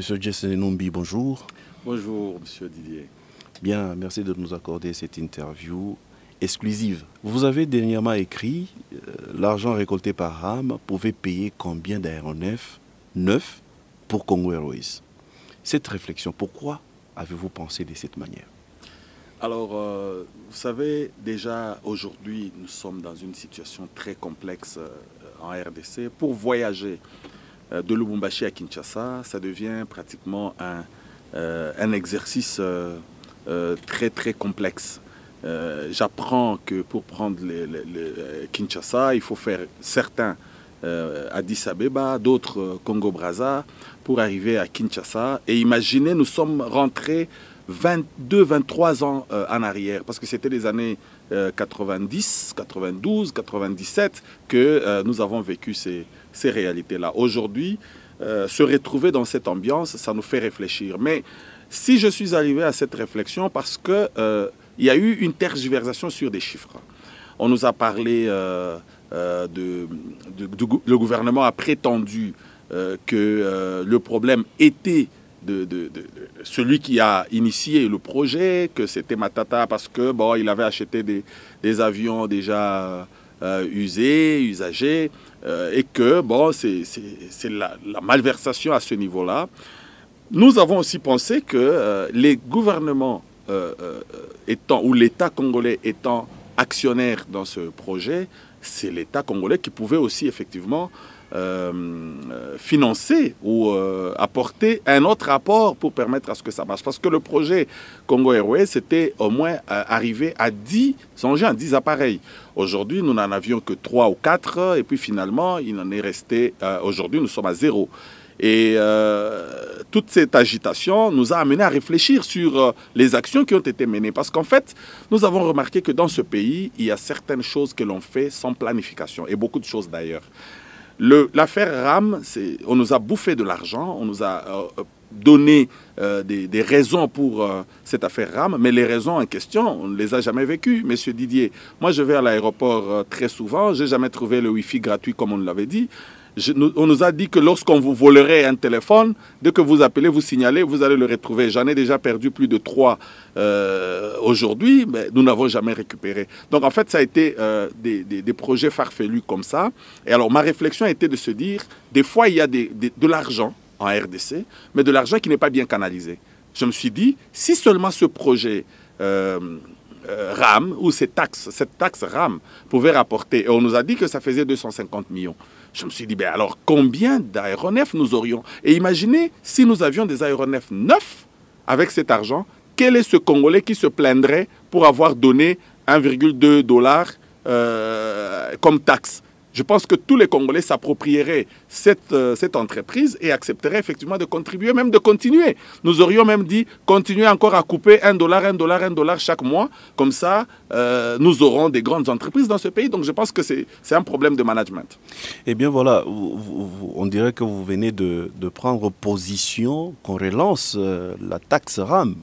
Monsieur Jesse Numbi, bonjour. Bonjour, monsieur Didier. Bien, merci de nous accorder cette interview exclusive. Vous avez dernièrement écrit l'argent récolté par RAM pouvait payer combien d'aéronefs neufs pour Congo Airways. Cette réflexion, pourquoi avez-vous pensé de cette manière? Alors, vous savez, déjà aujourd'hui, nous sommes dans une situation très complexe en RDC. Pour voyager de Lubumbashi à Kinshasa, ça devient pratiquement un exercice très complexe. J'apprends que pour prendre Kinshasa, il faut faire certains Addis Abeba, d'autres Congo-Brazza pour arriver à Kinshasa. Et imaginez, nous sommes rentrés 22, 23 ans en arrière, parce que c'était les années 90, 92, 97 que nous avons vécu ces réalités-là. Aujourd'hui, se retrouver dans cette ambiance, ça nous fait réfléchir. Mais si je suis arrivé à cette réflexion, parce que il y a eu une tergiversation sur des chiffres. On nous a parlé, le gouvernement a prétendu que le problème était celui qui a initié le projet, que c'était Matata parce que bon, il avait acheté des avions déjà usagés, et que bon, c'est la malversation à ce niveau-là. Nous avons aussi pensé que les gouvernements ou l'État congolais étant actionnaire dans ce projet, c'est l'État congolais qui pouvait aussi effectivement financer ou apporter un autre apport pour permettre à ce que ça marche. Parce que le projet Congo Airways, c'était au moins arrivé à 10 engins, 10 appareils. Aujourd'hui, nous n'en avions que 3 ou 4, et puis finalement, il en est resté, aujourd'hui, nous sommes à 0. Et toute cette agitation nous a amené à réfléchir sur les actions qui ont été menées. Parce qu'en fait, nous avons remarqué que dans ce pays, il y a certaines choses que l'on fait sans planification, et beaucoup de choses d'ailleurs. L'affaire RAM, on nous a bouffé de l'argent, on nous a donné des raisons pour cette affaire RAM, mais les raisons en question, on ne les a jamais vécues. Monsieur Didier, moi je vais à l'aéroport très souvent, je n'ai jamais trouvé le Wi-Fi gratuit comme on l'avait dit. On nous a dit que lorsqu'on vous volerait un téléphone, dès que vous appelez, vous signalez, vous allez le retrouver. J'en ai déjà perdu plus de 3 aujourd'hui, mais nous n'avons jamais récupéré. Donc en fait, ça a été des projets farfelus comme ça. Et alors ma réflexion était de se dire, des fois il y a de l'argent en RDC, mais de l'argent qui n'est pas bien canalisé. Je me suis dit, si seulement ce projet RAM, ou cette taxe RAM pouvait rapporter, et on nous a dit que ça faisait 250 millions. Je me suis dit, ben alors combien d'aéronefs nous aurions? Et imaginez si nous avions des aéronefs neufs avec cet argent, quel est ce Congolais qui se plaindrait pour avoir donné 1,2 $ comme taxe? Je pense que tous les Congolais s'approprieraient cette entreprise et accepteraient effectivement de contribuer, même de continuer. Nous aurions même dit continuer encore à couper $1, $1, $1 chaque mois. Comme ça, nous aurons des grandes entreprises dans ce pays. Donc je pense que c'est un problème de management. Eh bien voilà, on dirait que vous venez de prendre position qu'on relance la taxe RAM.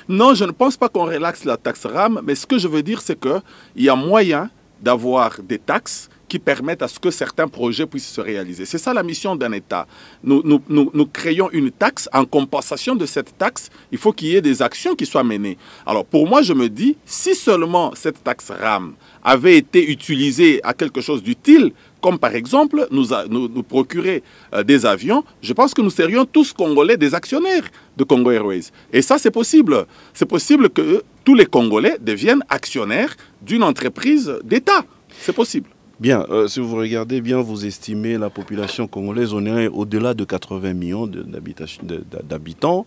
Non, je ne pense pas qu'on relaxe la taxe RAM, mais ce que je veux dire, c'est qu'il y a moyen d'avoir des taxes qui permettent à ce que certains projets puissent se réaliser. C'est ça la mission d'un État. Nous créons une taxe. En compensation de cette taxe, il faut qu'il y ait des actions qui soient menées. Alors pour moi, je me dis, si seulement cette taxe RAM avait été utilisée à quelque chose d'utile, comme par exemple nous procurer des avions, je pense que nous serions tous Congolais des actionnaires de Congo Airways. Et ça, c'est possible. C'est possible que tous les Congolais deviennent actionnaires d'une entreprise d'État. C'est possible. Bien, si vous regardez bien, vous estimez la population congolaise, on est au-delà de 80 millions d'habitants.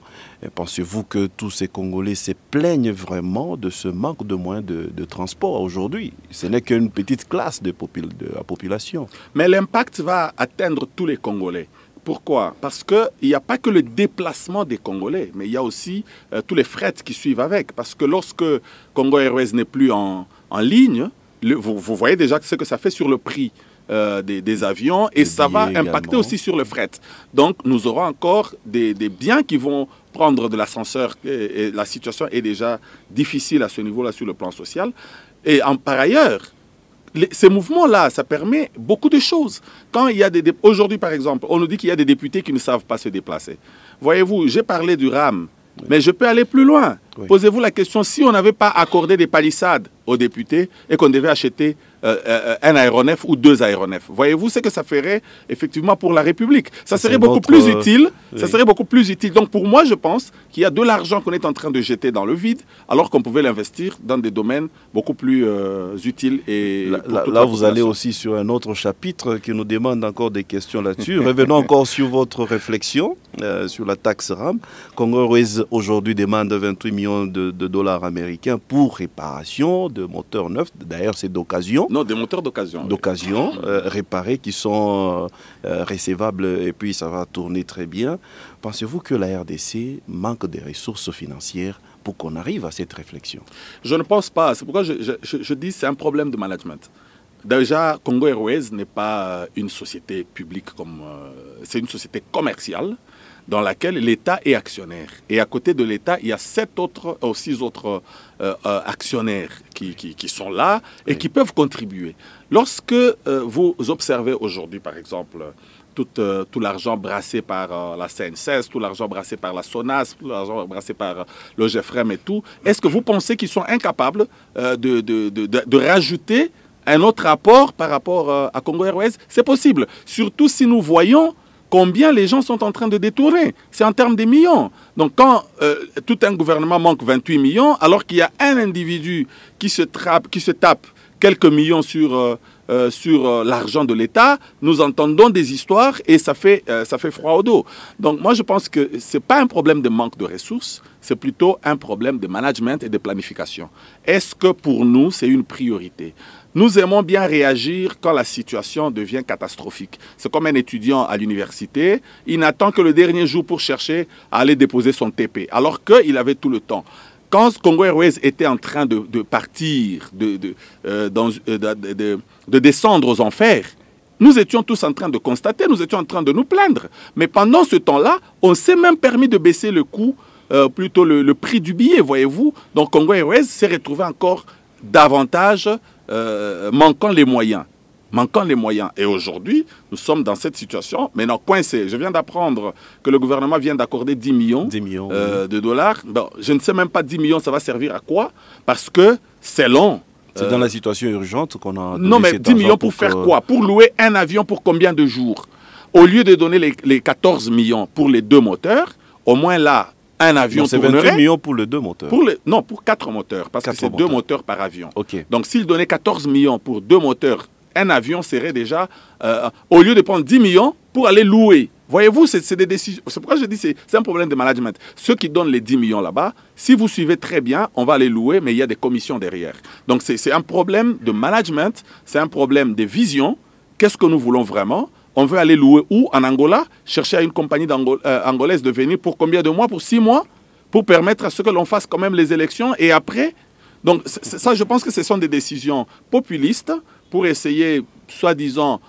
Pensez-vous que tous ces Congolais se plaignent vraiment de ce manque de moyens de transport aujourd'hui? Ce n'est qu'une petite classe de la population. Mais l'impact va atteindre tous les Congolais. Pourquoi? Parce qu'il n'y a pas que le déplacement des Congolais, mais il y a aussi tous les frais qui suivent avec. Parce que lorsque Congo Airways n'est plus en ligne, vous voyez déjà ce que ça fait sur le prix des avions, et ça va impacter aussi sur le fret. Donc nous aurons encore des biens qui vont prendre de l'ascenseur, et la situation est déjà difficile à ce niveau-là sur le plan social. Et par ailleurs, ces mouvements-là, ça permet beaucoup de choses. Quand il y a aujourd'hui, par exemple, on nous dit qu'il y a des députés qui ne savent pas se déplacer. Voyez-vous, j'ai parlé du RAM, oui. Mais je peux aller plus loin. Oui. Posez-vous la question, si on n'avait pas accordé des palissades aux députés et qu'on devait acheter un aéronef ou 2 aéronefs, voyez-vous ce que ça ferait effectivement pour la République. Ça serait beaucoup plus utile. Oui. Ça serait beaucoup plus utile. Donc pour moi, je pense qu'il y a de l'argent qu'on est en train de jeter dans le vide, alors qu'on pouvait l'investir dans des domaines beaucoup plus utiles. Et là vous allez aussi sur un autre chapitre qui nous demande encore des questions là-dessus. Revenons encore sur votre réflexion sur la taxe RAM. Congo Airways aujourd'hui demande 28 millions de dollars américains pour réparation de moteurs neufs. D'ailleurs, c'est d'occasion. Non, des moteurs d'occasion. D'occasion, oui. Réparés, qui sont recevables et puis ça va tourner très bien. Pensez-vous que la RDC manque des ressources financières pour qu'on arrive à cette réflexion? Je ne pense pas. C'est pourquoi je dis que c'est un problème de management. Déjà, Congo Airways n'est pas une société publique, c'est une société commerciale dans laquelle l'État est actionnaire. Et à côté de l'État, il y a 6 autres actionnaires qui sont là et oui. Qui peuvent contribuer. Lorsque vous observez aujourd'hui, par exemple, tout l'argent brassé par la CNCS, tout l'argent brassé par la SONAS, tout l'argent brassé par le GFREM et tout, est-ce que vous pensez qu'ils sont incapables de rajouter un autre rapport par rapport à Congo Airways? C'est possible, surtout si nous voyons combien les gens sont en train de détourner. C'est en termes de millions. Donc quand tout un gouvernement manque 28 millions, alors qu'il y a un individu qui se tape quelques millions sur l'argent de l'État, nous entendons des histoires et ça fait froid au dos. Donc moi je pense que ce n'est pas un problème de manque de ressources, c'est plutôt un problème de management et de planification. Est-ce que pour nous c'est une priorité? Nous aimons bien réagir quand la situation devient catastrophique. C'est comme un étudiant à l'université, il n'attend que le dernier jour pour chercher à aller déposer son TP, alors qu'il avait tout le temps. Quand Congo Airways était en train de partir, de descendre aux enfers, nous étions tous en train de constater, nous étions en train de nous plaindre. Mais pendant ce temps-là, on s'est même permis de baisser le coût, plutôt le prix du billet, voyez-vous. Donc Congo Airways s'est retrouvé encore davantage manquant les moyens. Et aujourd'hui, nous sommes dans cette situation, maintenant coincés. Je viens d'apprendre que le gouvernement vient d'accorder 10 millions, de dollars. Bon, je ne sais même pas 10 millions, ça va servir à quoi? Parce que c'est long. C'est dans la situation urgente qu'on a... Non, mais 10 millions pour faire quoi? Pour louer un avion pour combien de jours? Au lieu de donner les 14 millions pour les 2 moteurs, au moins là, un avion tournerait. C'est 28 millions pour les 2 moteurs. Non, pour 4 moteurs, parce que c'est 2 moteurs par avion. Okay. Donc s'il donnait 14 millions pour 2 moteurs, un avion serait déjà, au lieu de prendre 10 millions pour aller louer. Voyez-vous, c'est des décisions. C'est pourquoi je dis que c'est un problème de management. Ceux qui donnent les 10 millions là-bas, si vous suivez très bien, on va les louer, mais il y a des commissions derrière. Donc c'est un problème de management, c'est un problème de vision. Qu'est-ce que nous voulons vraiment? On veut aller louer où? En Angola? Chercher à une compagnie angolaise de venir pour combien de mois? Pour 6 mois? Pour permettre à ce que l'on fasse quand même les élections et après? Donc ça, je pense que ce sont des décisions populistes pour essayer, soi-disant,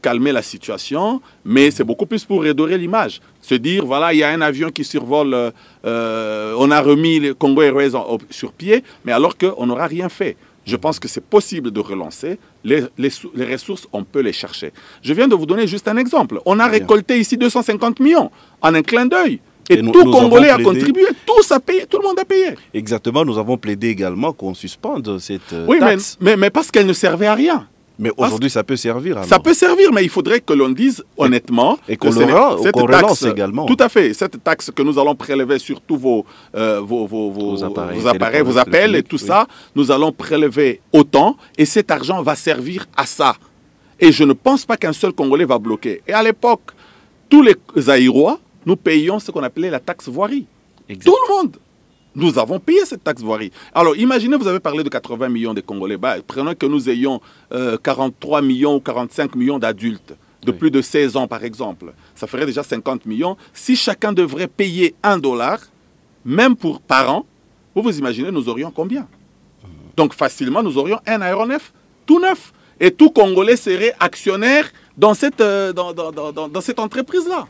calmer la situation, mais c'est beaucoup plus pour redorer l'image. Se dire, voilà, il y a un avion qui survole, on a remis le Congo Airways sur pied, mais alors qu'on n'aura rien fait. Je pense que c'est possible de relancer. Les ressources, on peut les chercher. Je viens de vous donner juste un exemple. On a récolté ici 250 millions en un clin d'œil. Et tout Congolais a contribué, tous a payé, tout le monde a payé. Exactement, nous avons plaidé également qu'on suspende cette taxe. Oui, mais parce qu'elle ne servait à rien. Mais aujourd'hui, ça peut servir. Alors. Ça peut servir, mais il faudrait que l'on dise honnêtement... Et qu'on relance également. Tout à fait. Cette taxe que nous allons prélever sur tous vos appareils, vos appels et tout ça, nous allons prélever autant et cet argent va servir à ça. Et je ne pense pas qu'un seul Congolais va bloquer. Et à l'époque, tous les Zaïrois, nous payions ce qu'on appelait la taxe voirie. Exact. Tout le monde. Nous avons payé cette taxe voirie. Alors, imaginez, vous avez parlé de 80 millions de Congolais. Bah, prenons que nous ayons 43 millions ou 45 millions d'adultes, de plus de 16 ans, par exemple. Ça ferait déjà 50 millions. Si chacun devrait payer $1, même par an, vous imaginez, nous aurions combien? Donc, facilement, nous aurions un aéronef tout neuf. Et tout Congolais serait actionnaire dans cette entreprise-là.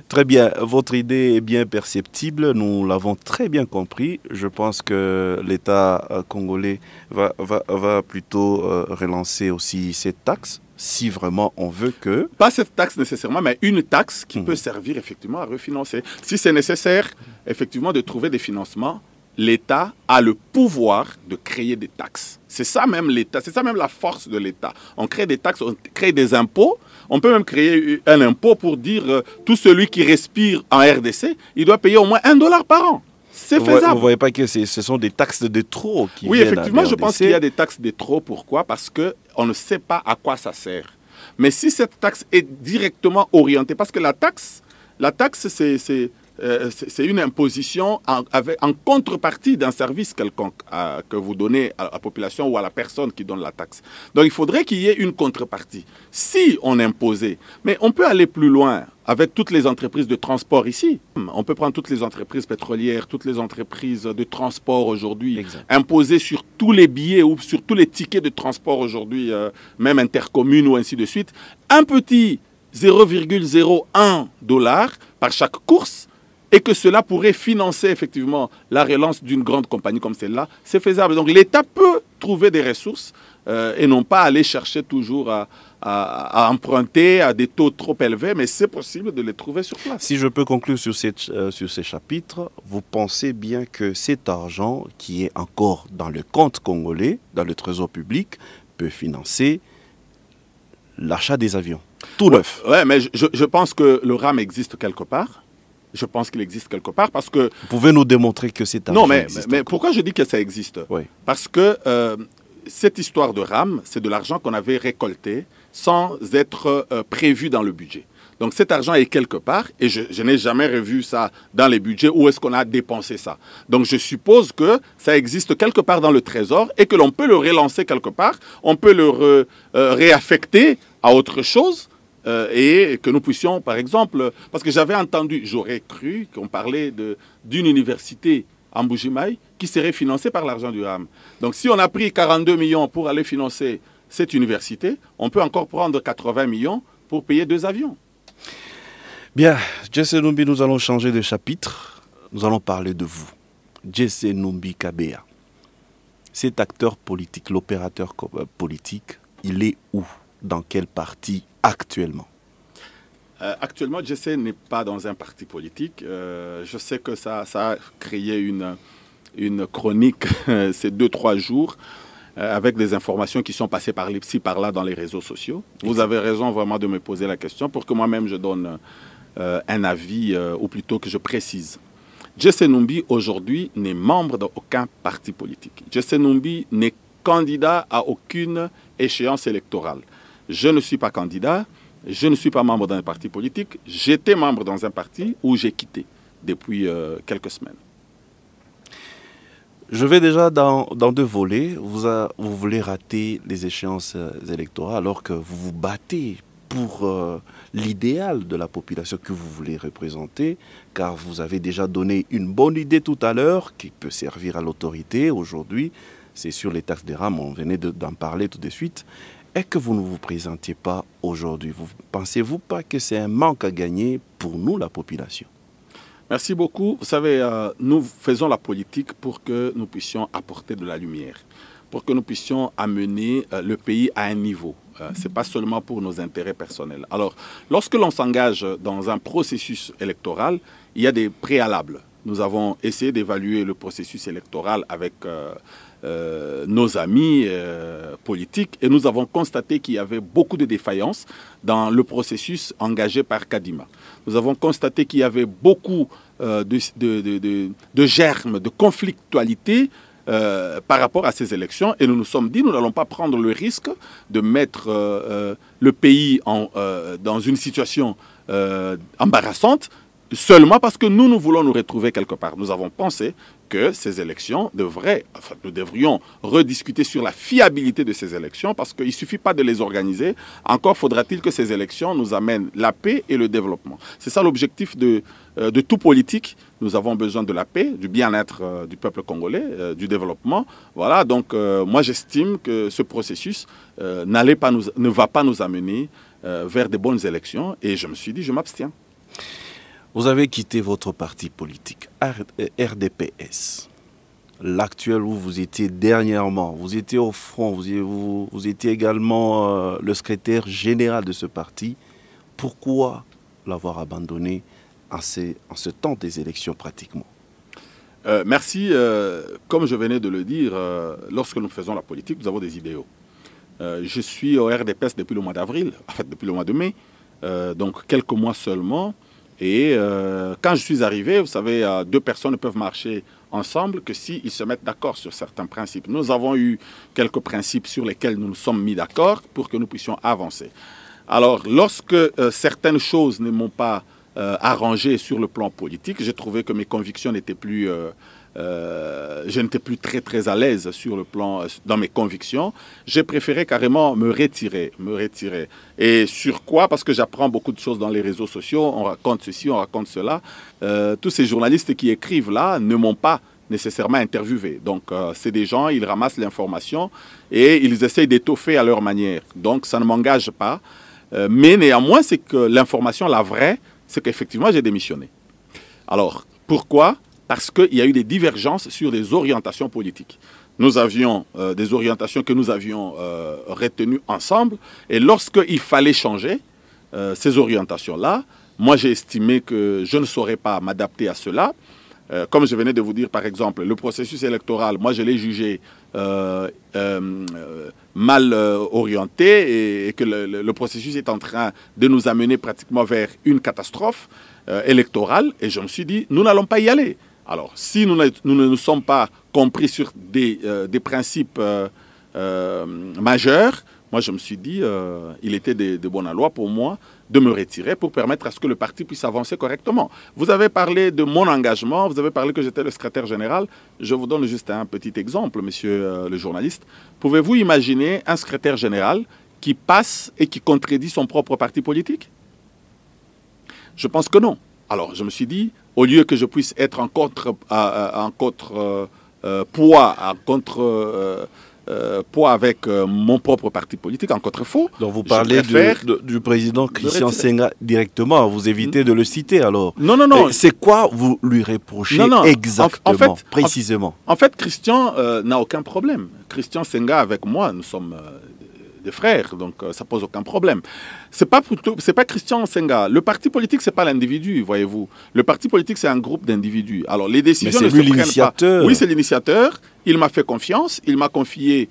Très bien, votre idée est bien perceptible, nous l'avons très bien compris. Je pense que l'État congolais va plutôt relancer aussi cette taxe, si vraiment on veut que... Pas cette taxe nécessairement, mais une taxe qui peut servir effectivement à refinancer. Si c'est nécessaire, effectivement, de trouver des financements, l'État a le pouvoir de créer des taxes. C'est ça même l'État, c'est ça même la force de l'État. On crée des taxes, on crée des impôts. On peut même créer un impôt pour dire tout celui qui respire en RDC, il doit payer au moins $1 par an. C'est faisable. Vous ne voyez pas que ce sont des taxes de trop qui Oui, viennent effectivement, à je pense qu'il y a des taxes de trop. Pourquoi? Parce qu'on ne sait pas à quoi ça sert. Mais si cette taxe est directement orientée, parce que la taxe c'est une imposition en contrepartie d'un service quelconque que vous donnez à la population ou à la personne qui donne la taxe. Donc il faudrait qu'il y ait une contrepartie. Si on imposait, mais on peut aller plus loin avec toutes les entreprises de transport ici. On peut prendre toutes les entreprises pétrolières, toutes les entreprises de transport aujourd'hui, imposer sur tous les billets ou sur tous les tickets de transport aujourd'hui, même intercommunes ou ainsi de suite, un petit 0,01 $ par chaque course, et que cela pourrait financer effectivement la relance d'une grande compagnie comme celle-là, c'est faisable. Donc l'État peut trouver des ressources et non pas aller chercher toujours à emprunter à des taux trop élevés, mais c'est possible de les trouver sur place. Si je peux conclure sur ces chapitres, vous pensez bien que cet argent qui est encore dans le compte congolais, dans le trésor public, peut financer l'achat des avions, tout neuf. Oui, mais je pense que le RAM existe quelque part. Je pense qu'il existe quelque part parce que... Vous pouvez nous démontrer que c'est argent. Non, mais pourquoi je dis que ça existe? Oui. Parce que cette histoire de RAM, c'est de l'argent qu'on avait récolté sans être prévu dans le budget. Donc cet argent est quelque part et je n'ai jamais revu ça dans les budgets où est-ce qu'on a dépensé ça. Donc je suppose que ça existe quelque part dans le trésor et que l'on peut le relancer quelque part, on peut le réaffecter à autre chose. Et que nous puissions, par exemple, parce que j'avais entendu, j'aurais cru qu'on parlait d'une université en Mbuji-Mayi qui serait financée par l'argent du RAM. Donc si on a pris 42 millions pour aller financer cette université, on peut encore prendre 80 millions pour payer 2 avions. Bien, Jesse Numbi, nous allons changer de chapitre. Nous allons parler de vous. Jesse Numbi Kabea. Cet acteur politique, l'opérateur politique, il est où? Dans quel parti actuellement? Actuellement, Jesse n'est pas dans un parti politique. Je sais que ça a créé une chronique ces 2-3 jours avec des informations qui sont passées par ci, par là dans les réseaux sociaux. Vous avez raison vraiment de me poser la question pour que moi-même je donne un avis ou plutôt que je précise. Jesse Numbi aujourd'hui n'est membre d'aucun parti politique. Jesse Numbi n'est candidat à aucune échéance électorale. Je ne suis pas candidat, je ne suis pas membre d'un parti politique. J'étais membre dans un parti où j'ai quitté depuis quelques semaines. Je vais déjà dans 2 volets. Vous voulez rater les échéances électorales alors que vous vous battez pour l'idéal de la population que vous voulez représenter, car vous avez déjà donné une bonne idée tout à l'heure qui peut servir à l'autorité aujourd'hui. C'est sur les taxes des RAM, on venait d'en parler tout de suite. Et que vous ne vous présentiez pas aujourd'hui, pensez-vous pas que c'est un manque à gagner pour nous, la population? Merci beaucoup. Vous savez, nous faisons la politique pour que nous puissions apporter de la lumière, pour que nous puissions amener le pays à un niveau. Ce n'est pas seulement pour nos intérêts personnels. Alors, lorsque l'on s'engage dans un processus électoral, il y a des préalables. Nous avons essayé d'évaluer le processus électoral avec nos amis politiques et nous avons constaté qu'il y avait beaucoup de défaillances dans le processus engagé par Kadima. Nous avons constaté qu'il y avait beaucoup de germes, de conflictualité par rapport à ces élections et nous nous sommes dit nous n'allons pas prendre le risque de mettre le pays dans une situation embarrassante seulement parce que nous voulons nous retrouver quelque part. Nous avons pensé que ces élections nous devrions rediscuter sur la fiabilité de ces élections parce qu'il ne suffit pas de les organiser. Encore faudra-t-il que ces élections nous amènent la paix et le développement. C'est ça l'objectif de tout politique. Nous avons besoin de la paix, du bien-être du peuple congolais, du développement. Voilà, donc moi j'estime que ce processus ne va pas nous amener vers de bonnes élections et je me suis dit je m'abstiens. Vous avez quitté votre parti politique, RDPS. L'actuel où vous étiez dernièrement, vous étiez au front, vous étiez également le secrétaire général de ce parti. Pourquoi l'avoir abandonné en ce temps des élections pratiquement? Merci. Comme je venais de le dire, lorsque nous faisons la politique, nous avons des idéaux. Je suis au RDPS depuis le mois d'avril, en fait depuis le mois de mai, donc quelques mois seulement. Et quand je suis arrivé, vous savez, deux personnes ne peuvent marcher ensemble que s'ils se mettent d'accord sur certains principes. Nous avons eu quelques principes sur lesquels nous nous sommes mis d'accord pour que nous puissions avancer. Alors, lorsque certaines choses ne m'ont pas arrangé sur le plan politique, j'ai trouvé que mes convictions n'étaient plus... je n'étais plus très à l'aise sur le plan, dans mes convictions. J'ai préféré carrément me retirer. Et sur quoi? Parce que j'apprends beaucoup de choses dans les réseaux sociaux. On raconte ceci, on raconte cela. Tous ces journalistes qui écrivent là ne m'ont pas nécessairement interviewé. Donc, c'est des gens, ils ramassent l'information et ils essayent d'étoffer à leur manière. Donc, ça ne m'engage pas. Mais néanmoins, c'est que l'information, la vraie, c'est qu'effectivement, j'ai démissionné. Alors, pourquoi? Parce qu'il y a eu des divergences sur des orientations politiques. Nous avions des orientations que nous avions retenues ensemble. Et lorsqu'il fallait changer ces orientations-là, moi j'ai estimé que je ne saurais pas m'adapter à cela. Comme je venais de vous dire, par exemple, le processus électoral, moi je l'ai jugé mal orienté et que le processus est en train de nous amener pratiquement vers une catastrophe électorale. Et je me suis dit, nous n'allons pas y aller. Alors, si nous ne nous sommes pas compris sur des principes majeurs, moi je me suis dit, il était de bonne loi pour moi de me retirer pour permettre à ce que le parti puisse avancer correctement. Vous avez parlé de mon engagement, vous avez parlé que j'étais le secrétaire général. Je vous donne juste un petit exemple, monsieur le journaliste. Pouvez-vous imaginer un secrétaire général qui passe et qui contredit son propre parti politique? Je pense que non. Alors, je me suis dit, au lieu que je puisse être en poids avec mon propre parti politique, en contre-faux. Donc vous parlez du président Christian Senga directement, vous évitez de le citer alors. Non. C'est quoi vous lui reprochez exactement, précisément? En fait, Christian n'a aucun problème. Christian Senga avec moi, nous sommes... des frères, donc ça pose aucun problème. C'est pas Christian Senga. Le parti politique, c'est pas l'individu, voyez-vous. Le parti politique, c'est un groupe d'individus. Alors les décisions ne se prennent pas. Oui, c'est l'initiateur. Il m'a fait confiance. Il m'a confié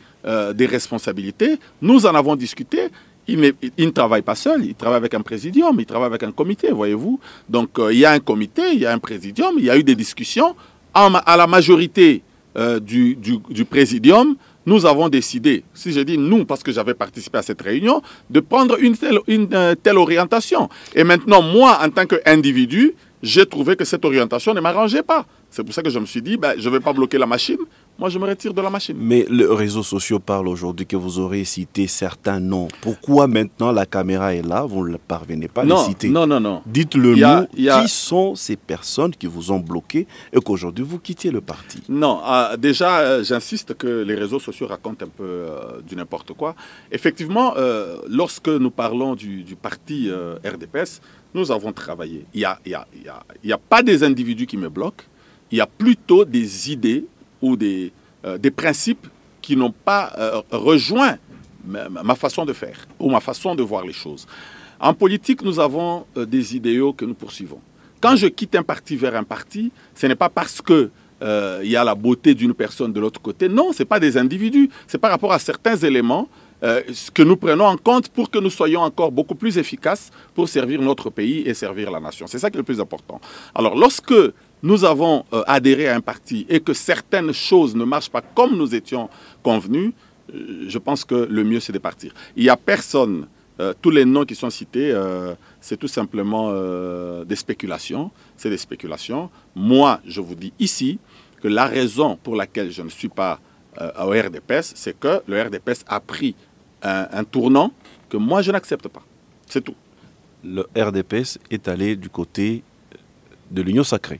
des responsabilités. Nous en avons discuté. Il ne travaille pas seul. Il travaille avec un présidium. Il travaille avec un comité, voyez-vous. Donc il y a un comité, il y a un présidium. Il y a eu des discussions. À la majorité du présidium, nous avons décidé, si je dis nous, parce que j'avais participé à cette réunion, de prendre une telle orientation. Et maintenant, moi, en tant qu'individu, j'ai trouvé que cette orientation ne m'arrangeait pas. C'est pour ça que je me suis dit, je ne vais pas bloquer la machine, moi je me retire de la machine. Mais les réseaux sociaux parlent aujourd'hui que vous aurez cité certains noms. Pourquoi maintenant la caméra est là, vous ne parvenez pas à les citer? Non. Dites-le nous, qui sont ces personnes qui vous ont bloqué et qu'aujourd'hui vous quittiez le parti? Non, déjà j'insiste que les réseaux sociaux racontent un peu du n'importe quoi. Effectivement, lorsque nous parlons du parti RDPS, nous avons travaillé. Il n'y a pas des individus qui me bloquent, il y a plutôt des idées ou des principes qui n'ont pas rejoint ma façon de faire ou ma façon de voir les choses. En politique, nous avons des idéaux que nous poursuivons. Quand je quitte un parti vers un parti, ce n'est pas parce que il y a la beauté d'une personne de l'autre côté. Non, ce n'est pas des individus. C'est par rapport à certains éléments que nous prenons en compte pour que nous soyons encore beaucoup plus efficaces pour servir notre pays et servir la nation. C'est ça qui est le plus important. Alors, lorsque nous avons adhéré à un parti et que certaines choses ne marchent pas comme nous étions convenus, je pense que le mieux, c'est de partir. Il n'y a personne, tous les noms qui sont cités, c'est tout simplement des spéculations. C'est des spéculations. Moi, je vous dis ici que la raison pour laquelle je ne suis pas au RDPS, c'est que le RDPS a pris un tournant que moi, je n'accepte pas. C'est tout. Le RDPS est allé du côté de l'Union sacrée.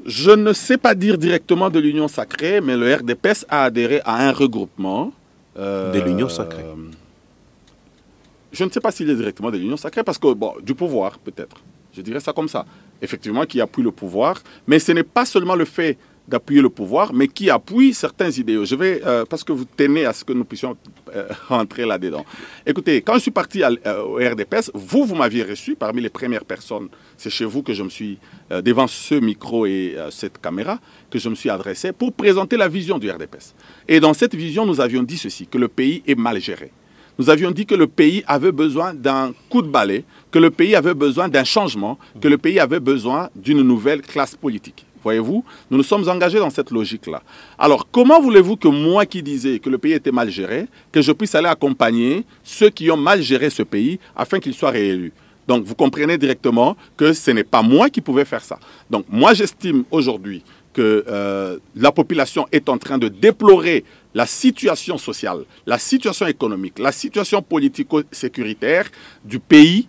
Je ne sais pas dire directement de l'Union sacrée, mais le RDPS a adhéré à un regroupement. De l'Union sacrée. Je ne sais pas s'il est directement de l'Union sacrée, parce que, bon, du pouvoir, peut-être. Je dirais ça comme ça. Effectivement, qui appuie le pouvoir, mais ce n'est pas seulement le fait d'appuyer le pouvoir, mais qui appuie certains idéaux. Je vais, parce que vous tenez à ce que nous puissions rentrer là-dedans. Écoutez, quand je suis parti au RDPS, vous m'aviez reçu parmi les premières personnes. C'est chez vous que je me suis, devant ce micro et cette caméra, que je me suis adressé pour présenter la vision du RDPS. Et dans cette vision, nous avions dit ceci, que le pays est mal géré. Nous avions dit que le pays avait besoin d'un coup de balai, que le pays avait besoin d'un changement, que le pays avait besoin d'une nouvelle classe politique. Voyez-vous, nous nous sommes engagés dans cette logique-là. Alors, comment voulez-vous que moi qui disais que le pays était mal géré, que je puisse aller accompagner ceux qui ont mal géré ce pays afin qu'ils soient réélus? Donc, vous comprenez directement que ce n'est pas moi qui pouvais faire ça. Donc, moi, j'estime aujourd'hui que la population est en train de déplorer la situation sociale, la situation économique, la situation politico-sécuritaire du pays.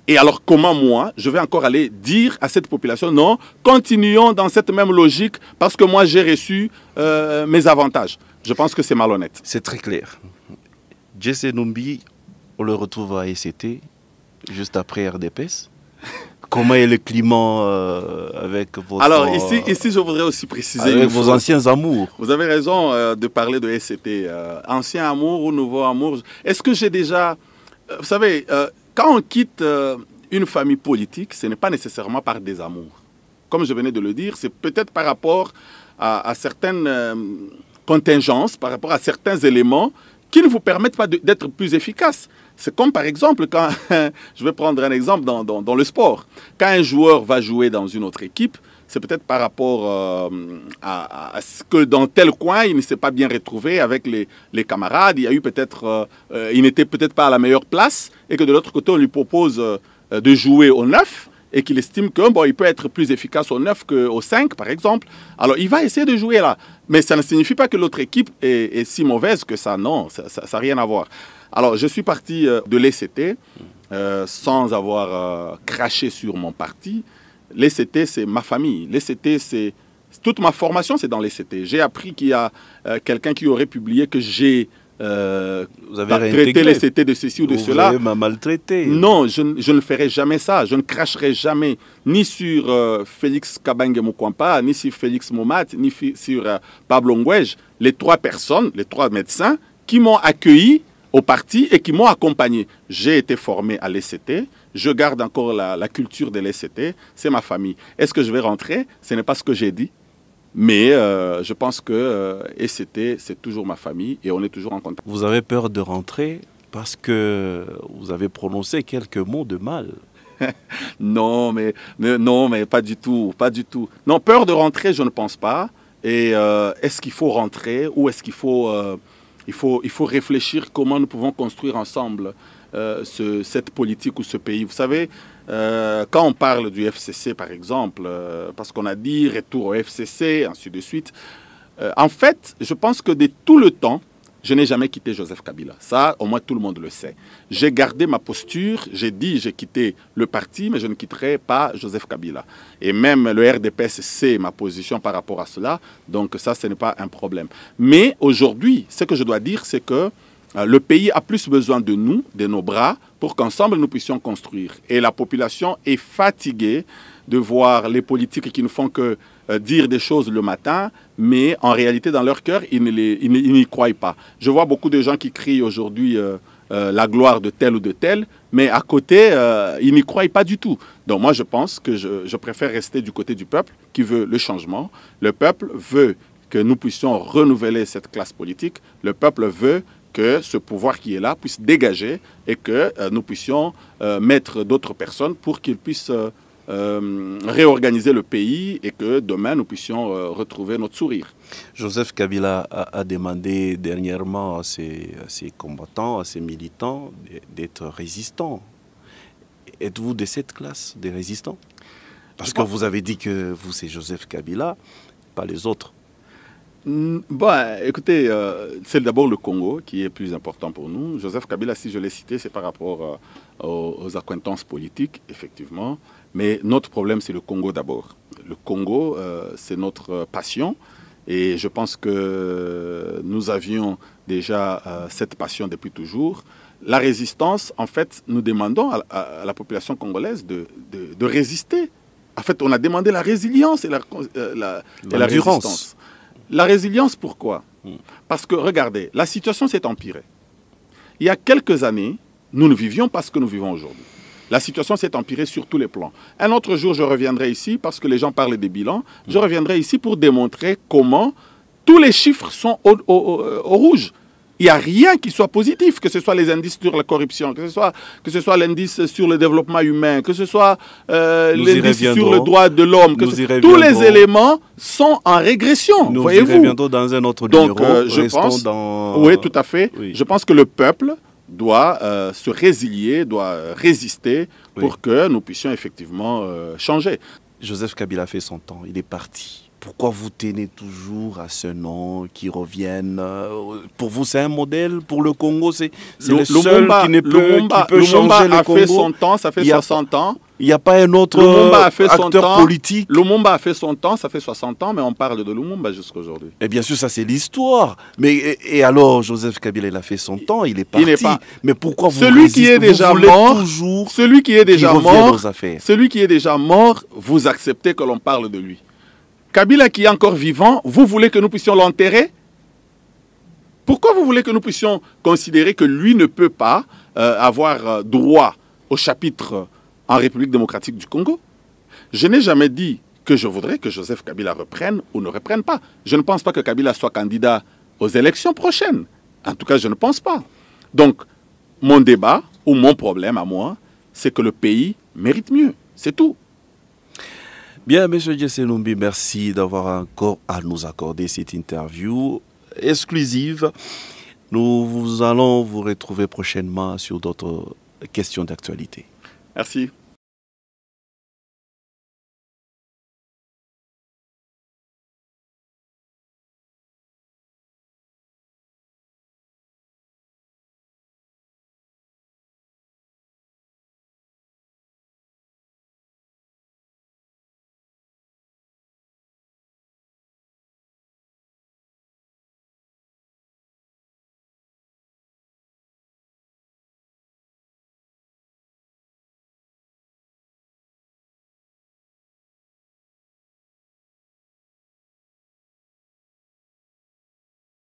Et alors, comment moi, je vais encore aller dire à cette population, non, continuons dans cette même logique parce que moi, j'ai reçu mes avantages. Je pense que c'est malhonnête. C'est très clair. Jesse Numbi, on le retrouve à ECT, juste après RDPS. Comment est le climat avec votre... Alors, ici, je voudrais aussi préciser... Avec vos anciens amours. Vous avez raison de parler de SCT. Ancien amour ou nouveau amour. Est-ce que j'ai déjà... vous savez, quand on quitte une famille politique, ce n'est pas nécessairement par des amours. Comme je venais de le dire, c'est peut-être par rapport à certaines contingences, par rapport à certains éléments qui ne vous permettent pas d'être plus efficace. C'est comme par exemple, quand, je vais prendre un exemple dans le sport. Quand un joueur va jouer dans une autre équipe, c'est peut-être par rapport à ce que dans tel coin, il ne s'est pas bien retrouvé avec les camarades. Il y a eu peut-être, il n'était peut-être pas à la meilleure place et que de l'autre côté, on lui propose de jouer au 9 et qu'il estime que bon, il peut être plus efficace au 9 qu'au 5, par exemple. Alors, il va essayer de jouer là. Mais ça ne signifie pas que l'autre équipe est si mauvaise que ça. Non, ça n'a rien à voir. Alors, je suis parti de l'ECT sans avoir craché sur mon parti. L'ECT, c'est ma famille. L'ECT, c'est... Toute ma formation, c'est dans l'ECT. J'ai appris qu'il y a quelqu'un qui aurait publié que j'ai vous avez traité l'ECT de ceci ou de cela. Vous avez maltraité. Non, je ne ferai jamais ça. Je ne cracherai jamais ni sur Félix Kabange Mukwampa, ni sur Félix Momat, ni sur Pablo Ngwej. Les trois personnes, les trois médecins qui m'ont accueilli au parti et qui m'ont accompagné. J'ai été formé à l'ECT. Je garde encore la culture de l'ECT. C'est ma famille. Est-ce que je vais rentrer? Ce n'est pas ce que j'ai dit. Mais je pense que ECT, c'est toujours ma famille et on est toujours en contact. Vous avez peur de rentrer parce que vous avez prononcé quelques mots de mal. Non, mais pas du tout, pas du tout. Non, peur de rentrer, je ne pense pas. Et est-ce qu'il faut rentrer ou est-ce qu'il faut, il faut réfléchir comment nous pouvons construire ensemble cette politique ou ce pays. Vous savez, quand on parle du FCC, par exemple, parce qu'on a dit retour au FCC, ainsi de suite, en fait, je pense que de tout le temps, je n'ai jamais quitté Joseph Kabila. Ça, au moins, tout le monde le sait. J'ai gardé ma posture. J'ai dit, j'ai quitté le parti, mais je ne quitterai pas Joseph Kabila. Et même le RDPS sait ma position par rapport à cela. Donc ça, ce n'est pas un problème. Mais aujourd'hui, ce que je dois dire, c'est que le pays a plus besoin de nous, de nos bras, pour qu'ensemble nous puissions construire. Et la population est fatiguée de voir les politiques qui ne font que dire des choses le matin, mais en réalité, dans leur cœur, ils n'y croient pas. Je vois beaucoup de gens qui crient aujourd'hui la gloire de tel ou de tel, mais à côté, ils n'y croient pas du tout. Donc moi, je pense que je préfère rester du côté du peuple qui veut le changement. Le peuple veut que nous puissions renouveler cette classe politique. Le peuple veut que ce pouvoir qui est là puisse dégager et que nous puissions mettre d'autres personnes pour qu'ils puissent réorganiser le pays et que demain nous puissions retrouver notre sourire. Joseph Kabila a demandé dernièrement à ses combattants, à ses militants d'être résistants. Êtes-vous de cette classe des résistants? Parce que vous avez dit que vous, c'est Joseph Kabila, pas les autres. Bon, écoutez, c'est d'abord le Congo qui est plus important pour nous. Joseph Kabila, si je l'ai cité, c'est par rapport aux accointances politiques, effectivement. Mais notre problème, c'est le Congo d'abord. Le Congo, c'est notre passion. Et je pense que nous avions déjà cette passion depuis toujours. la résistance, en fait, nous demandons à la population congolaise de résister. En fait, on a demandé la résilience et la résistance. La résilience, pourquoi? Parce que, regardez, la situation s'est empirée. Il y a quelques années, nous ne vivions pas ce que nous vivons aujourd'hui. La situation s'est empirée sur tous les plans. Un autre jour, je reviendrai ici, parce que les gens parlent des bilans, je reviendrai ici pour démontrer comment tous les chiffres sont au rouge. Il n'y a rien qui soit positif, que ce soit les indices sur la corruption, que ce soit l'indice sur le développement humain, que ce soit l'indice sur le droit de l'homme. Tous les éléments sont en régression. Nous y reviendrons dans un autre numéro. Donc, je pense, oui, tout à fait. Oui. Je pense que le peuple doit se résilier, doit résister pour que nous puissions effectivement changer. Joseph Kabila a fait son temps, il est parti. Pourquoi vous tenez toujours à ce nom qui revienne? Pour vous, c'est un modèle. Pour le Congo, c'est le seul qui peut changer le Congo. A fait son temps, ça fait 60 ans. Il n'y a pas un autre acteur politique. Lumumba a fait son temps, ça fait 60 ans, mais on parle de Lumumba jusqu'à aujourd'hui. Et bien sûr, ça c'est l'histoire. Mais et alors, Joseph Kabila, il a fait son temps, il est parti. Mais pourquoi vous celui qui est déjà mort, celui qui est déjà mort, vous acceptez que l'on parle de lui. Kabila qui est encore vivant, vous voulez que nous puissions l'enterrer? Pourquoi vous voulez que nous puissions considérer que lui ne peut pas avoir droit au chapitre en République démocratique du Congo? Je n'ai jamais dit que je voudrais que Joseph Kabila reprenne ou ne reprenne pas. Je ne pense pas que Kabila soit candidat aux élections prochaines. En tout cas, je ne pense pas. Donc, mon débat ou mon problème à moi, c'est que le pays mérite mieux. C'est tout. Bien, M. Jesse Numbi, merci d'avoir encore à nous accorder cette interview exclusive. Nous allons vous retrouver prochainement sur d'autres questions d'actualité. Merci.